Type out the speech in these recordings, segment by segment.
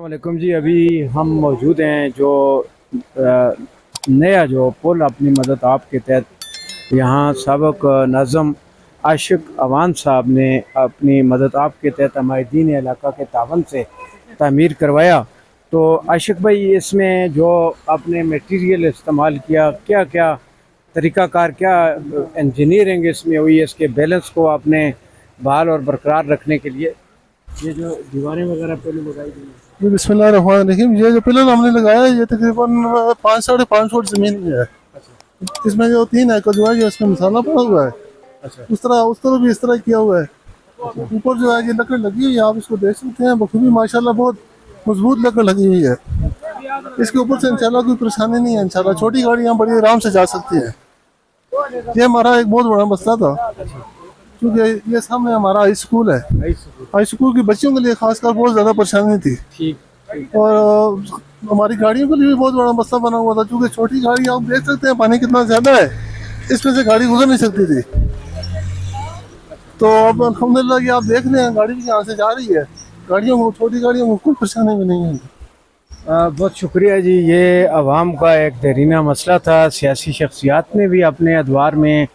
वालेकुम जी। अभी हम मौजूद हैं जो नया जो पुल अपनी मदद आपके तहत यहाँ सबक नाज़म आशिक अवान साहब ने अपनी मदद आपके तहत हमारीदीन इलाका के तावन से तामीर करवाया। तो आशिक भाई, इसमें जो आपने मटेरियल इस्तेमाल किया, क्या क्या तरीक़ाकार, क्या इंजीनियरिंग इसमें हुई है इसके बैलेंस को आपने बहाल और बरकरार रखने के लिए? ये जो दीवारें वगैरह पहले लगाई गई हैं। जी बिस्मिल्लाहिर्रहमानिर्रहीम। ये जो पिलर हमने लगाया है ये तकरीबन 5-5.5 फुट ज़मीन में है। अच्छा। इसमें जो 3 एकड़ जो है ये इसमें मसाला पड़ा हुआ है। अच्छा। उस तरह भी इस तरह किया हुआ है। ऊपर जो है ये लकड़ लगी हुई है, आप इसको देख सकते हैं बखूबी माशाल्लाह बहुत मजबूत लकड़ लगी हुई है। इसके ऊपर से इंशाल्लाह कोई परेशानी नहीं है। इंशाल्लाह छोटी गाड़ियाँ बड़ी आराम से जा सकती हैं। ये हमारा एक बहुत बड़ा मसला था क्योंकि ये सामने हमारा हाई स्कूल है। हाई स्कूल के बच्चों के लिए खासकर बहुत ज़्यादा परेशानी थी। ठीक। और हमारी गाड़ियों के लिए भी बहुत बड़ा मसला बना हुआ था क्योंकि छोटी गाड़ी आप देख सकते हैं पानी कितना ज़्यादा है, इसमें से गाड़ी गुजर नहीं सकती थी। तो अब अल्हम्दुलिल्लाह ये आप देख रहे हैं गाड़ी भी यहाँ से जा रही है। गाड़ियों को, छोटी गाड़ियों को कोई परेशानी भी नहीं है। बहुत शुक्रिया जी। ये आवाम का एक देरीना मसला था। सियासी शख्सियात ने भी अपने अदवार में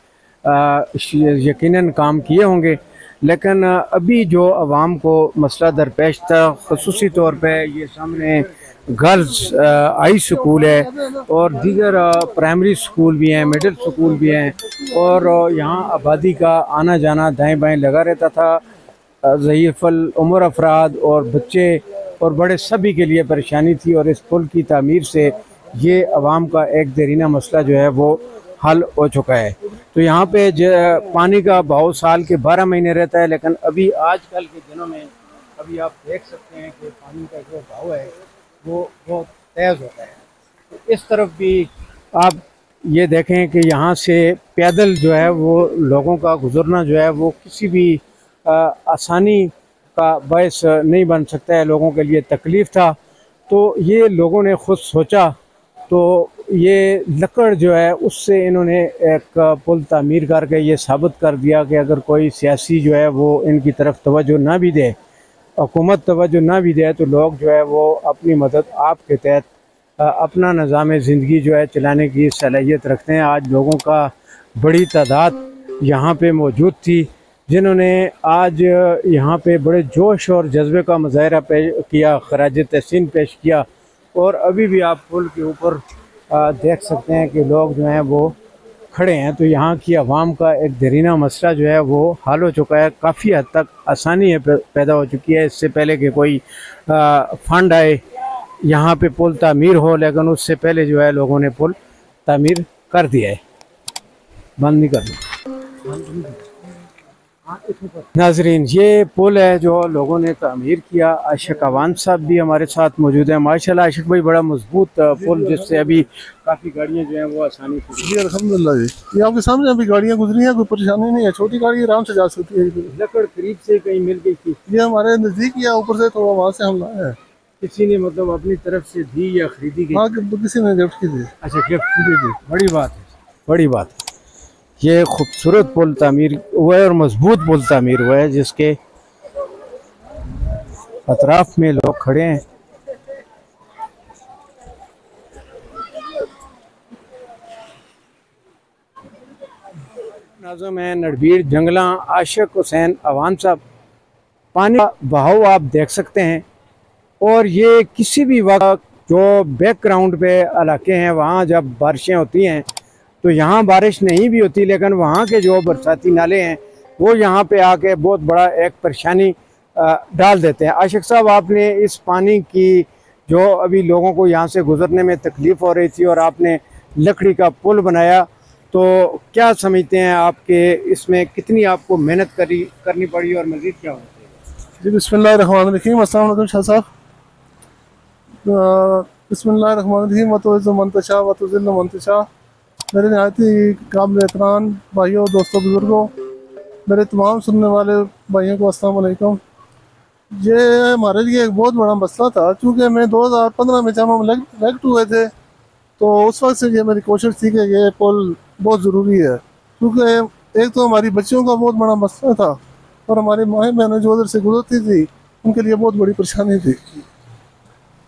यकीनन काम किए होंगे, लेकिन अभी जो आवाम को मसला दरपेश था, ख़ुसूसी तौर पे ये सामने गर्ल्स हाई स्कूल है और दीगर प्राइमरी स्कूल भी हैं, मिडिल स्कूल भी हैं, और यहाँ आबादी का आना जाना दाएं बाएं लगा रहता था। ज़ईफ़ुल उम्र अफराद और बच्चे और बड़े सभी के लिए परेशानी थी, और इस पुल की तामीर से ये आवाम का एक देरीना मसला जो है वो हल हो चुका है। तो यहाँ पे पानी का बहाव साल के 12 महीने रहता है, लेकिन अभी आजकल के दिनों में अभी आप देख सकते हैं कि पानी का जो बहाव है वो बहुत तेज़ होता है। तो इस तरफ भी आप ये देखें कि यहाँ से पैदल जो है वो लोगों का गुजरना जो है वो किसी भी आसानी का बायस नहीं बन सकता है, लोगों के लिए तकलीफ़ था। तो ये लोगों ने खुद सोचा, तो ये लकड़ जो है उससे इन्होंने एक पुल तामीर करके ये साबित कर दिया कि अगर कोई सियासी जो है वो इनकी तरफ तवज्जो ना भी दे, हुकूमत तवज्जो ना भी दे, तो लोग जो है वो अपनी मदद आपके तहत अपना निज़ाम ज़िंदगी जो है चलाने की सलाहियत रखते हैं। आज लोगों का बड़ी तादाद यहाँ पे मौजूद थी जिन्होंने आज यहाँ पे बड़े जोश और जज्बे का मुजाहरा किया, खराज तहसीन पेश किया। और अभी भी आप पुल के ऊपर देख सकते हैं कि लोग जो हैं वो खड़े हैं। तो यहाँ की आवाम का एक देरीना मसला जो है वो हल हो चुका है। काफ़ी हद तक आसानी है पैदा हो चुकी है। इससे पहले कि कोई फंड आए यहाँ पे पुल तामीर हो, लेकिन उससे पहले जो है लोगों ने पुल तामीर कर दिया है। बंद नहीं करना। नाजरीन, ये पुल है जो लोगों ने तामीर किया। आशिक अवान साहब भी हमारे साथ मौजूद हैं। माशाल्लाह आशिक भाई, बड़ा मजबूत पुल जिससे अभी काफ़ी गाड़ियाँ जो हैं वो आसानी से। जी अल्हम्दुलिल्लाह जी, ये आपके सामने अभी गाड़ियाँ गुजरी हैं, कोई परेशानी नहीं है। छोटी गाड़ी आराम से जा सकती है। लकड़ करीब से कहीं मिल गई थी? ये हमारे नज़दीक ही है, ऊपर से थोड़ा वहाँ से हम लाए हैं। किसी ने मतलब अपनी तरफ से दी या खरीदी गई? हाँ, किसी ने गिफ्ट की थी। अच्छा, गिफ्ट दी। बड़ी बात है, बड़ी बात है। ये खूबसूरत पुल तामीर हुआ है और मजबूत पुल तामीर हुआ है जिसके अतराफ में लोग खड़े हैं। नाज़िम है नड़बीर जंगला आशिक हुसैन अवान साहब। पानी का बहाव आप देख सकते हैं, और ये किसी भी वक्त जो बैकग्राउंड पे इलाके हैं वहाँ जब बारिशें होती हैं तो यहाँ बारिश नहीं भी होती, लेकिन वहाँ के जो बरसाती नाले हैं वो यहाँ पे आके बहुत बड़ा एक परेशानी डाल देते हैं। आशिक साहब, आपने इस पानी की जो अभी लोगों को यहाँ से गुज़रने में तकलीफ़ हो रही थी और आपने लकड़ी का पुल बनाया, तो क्या समझते हैं आपके इसमें कितनी आपको मेहनत करनी पड़ी और मज़ीद क्या होता है? जी बिस्मिल्लाहिर्रहमानिर्रहीम। अस्सलाम वालेकुम शाह साहब। बिस्मिल्लाहिर्रहमानिर्रहीम। वतुइज़्ज़ु मन तशा वतुज़िल्लु मन तशा। मेरे नहायत ही काबिल एहतराम भाइयों, दोस्तों, बुज़ुर्गों, मेरे तमाम सुनने वाले भाइयों को अस्सलाम वालेकुम। ये हमारे लिए एक बहुत बड़ा मसला था क्योंकि मैं 2015 में जब हम इलेक्ट हुए थे तो उस वक्त से ये मेरी कोशिश थी कि ये पुल बहुत ज़रूरी है, क्योंकि एक तो हमारी बच्चियों का बहुत बड़ा मसला था और हमारी माएँ बहनें जो उधर से गुजरती थी उनके लिए बहुत बड़ी परेशानी थी।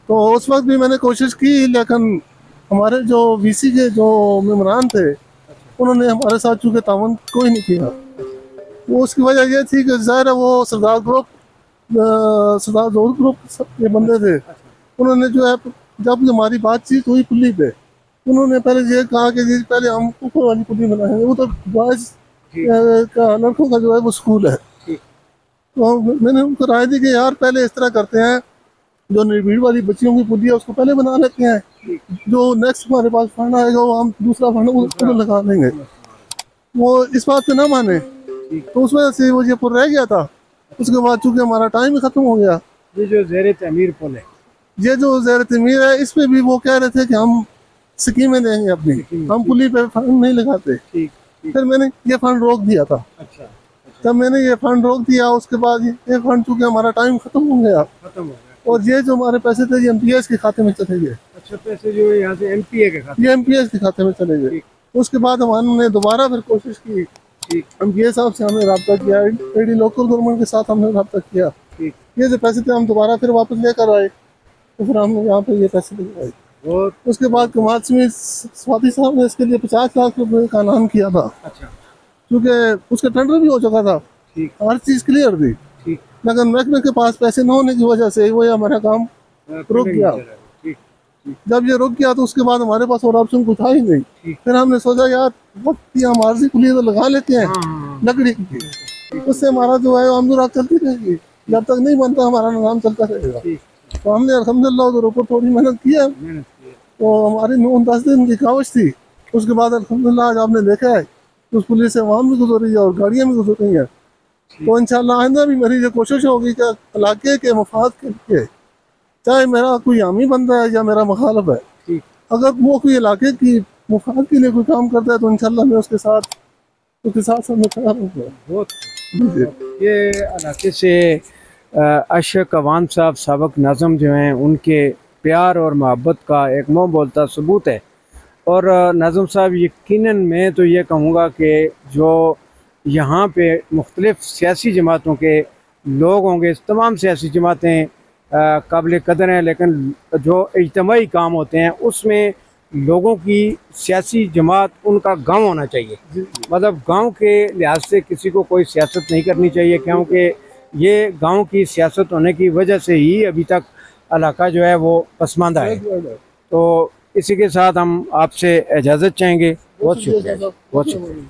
तो उस वक्त भी मैंने कोशिश की, लेकिन हमारे जो वीसी के जो मेम्बरान थे उन्होंने हमारे साथ चूँकि ताउन कोई नहीं किया। वो उसकी वजह ये थी कि ज़ाहिर है वो सरदार ग्रुप, सरदार जोर ग्रुप के बंदे थे। उन्होंने जो है जब हमारी बातचीत हुई पुली पे, उन्होंने पहले ये कहा कि जी पहले हम ऊपर वाली पुली बनाएंगे, वो तो बॉयज़ का लड़कों का जो है वो स्कूल है। तो मैंने उनको राय दी कि यार पहले इस तरह करते हैं, जो निर्भीड़ वाली बच्चियों की पुली है उसको पहले बना लेते हैं, जो नेक्स्ट हमारे पास फंड आएगा वो हम दूसरा फंड उसको लगा लेंगे। वो इस बात पे ना माने, तो उस वजह से वो ये पुल रह गया था। उसके बाद चूंकि हमारा टाइम ही खत्म हो गया। ये जो ज़ेर तमीर पुल है, ये जो ज़ेर तमीर है, इस पे भी वो कह रहे थे कि हम स्कीमें देंगे अपनी, हम पुली पे फंड नहीं लगाते। फिर मैंने ये फंड रोक दिया था। अच्छा, जब मैंने ये फंड रोक दिया, उसके बाद ये फंड चूंकि हमारा टाइम खत्म हो गया और ये जो हमारे पैसे थे ये एमपीएस के खाते में चले गए। अच्छा, पैसे जो है यहाँ से एमपीए के खाते, ये एमपीएस के खाते में चले गए। उसके बाद हमने दोबारा फिर कोशिश की, एमपीए साहब से हमने रब्ता किया, एडी लोकल गवर्नमेंट के साथ हमने रब्ता किया। ये जो पैसे थे हम दोबारा फिर वापस लेकर आए, तो फिर हमने यहाँ पे ये पैसे लेकर आए। और उसके बाद कमाल सिंह स्वाति साहब ने इसके लिए 50 लाख रुपए का ऐलान किया था। अच्छा, क्योंकि उसका टेंडर भी हो चुका था, हर चीज़ क्लियर थी, लेकिन महकमे के पास पैसे न होने की वजह से वो हमारा काम रुक गया। जब ये रुक गया तो उसके बाद हमारे पास और ऑप्शन कुछ था ही नहीं। फिर हमने सोचा यार वक्त हम आर्जी पुलिस तो लगा लेते हैं लकड़ी की, उससे हमारा जो है आमदोरफ्त चलती रहेगी, जब तक नहीं बनता हमारा निज़ाम चलता रहेगा। तो हमने अल्हम्दुलिल्लाह उधर ऊपर थोड़ी मेहनत की है। तो हमारी 9-10 दिन की कावश थी। उसके बाद अल्हम्दुलिल्लाह आज आपने देखा है उस पुलिस से आवाम भी गुजर रही है और गाड़ियाँ भी गुजर रही हैं। तो इंशाल्लाह आइंदा भी मेरी ये कोशिश होगी कि इलाके के मफाद के लिए, चाहे मेरा कोई आमी बंदा है या मेरा मुखालफ है, अगर वो कोई इलाके की मुफाद के लिए कोई काम करता है तो इंशाल्लाह मैं उसके साथ मैं खड़ा रहूँगा। बहुत ये इलाके से अशरफ अवान साहब साबिक नाज़म जो हैं उनके प्यार और मोहब्बत का एक मुँह बोलता सबूत है। और नाज़म साहब यकीनन मैं तो ये कहूँगा कि जो यहाँ पे मुख्तलिफ़ सियासी जमातों के लोग होंगे, तमाम सियासी जमातें काबिल कदर हैं, लेकिन जो इज्तिमाई काम होते हैं उसमें लोगों की सियासी जमात उनका गांव होना चाहिए। मतलब गांव के लिहाज से किसी को कोई सियासत नहीं करनी चाहिए, क्योंकि ये गांव की सियासत होने की वजह से ही अभी तक इलाका जो है वो पसमानदा है। तो इसी के साथ हम आपसे इजाज़त चाहेंगे। बहुत शुक्रिया, बहुत शुक्रिया।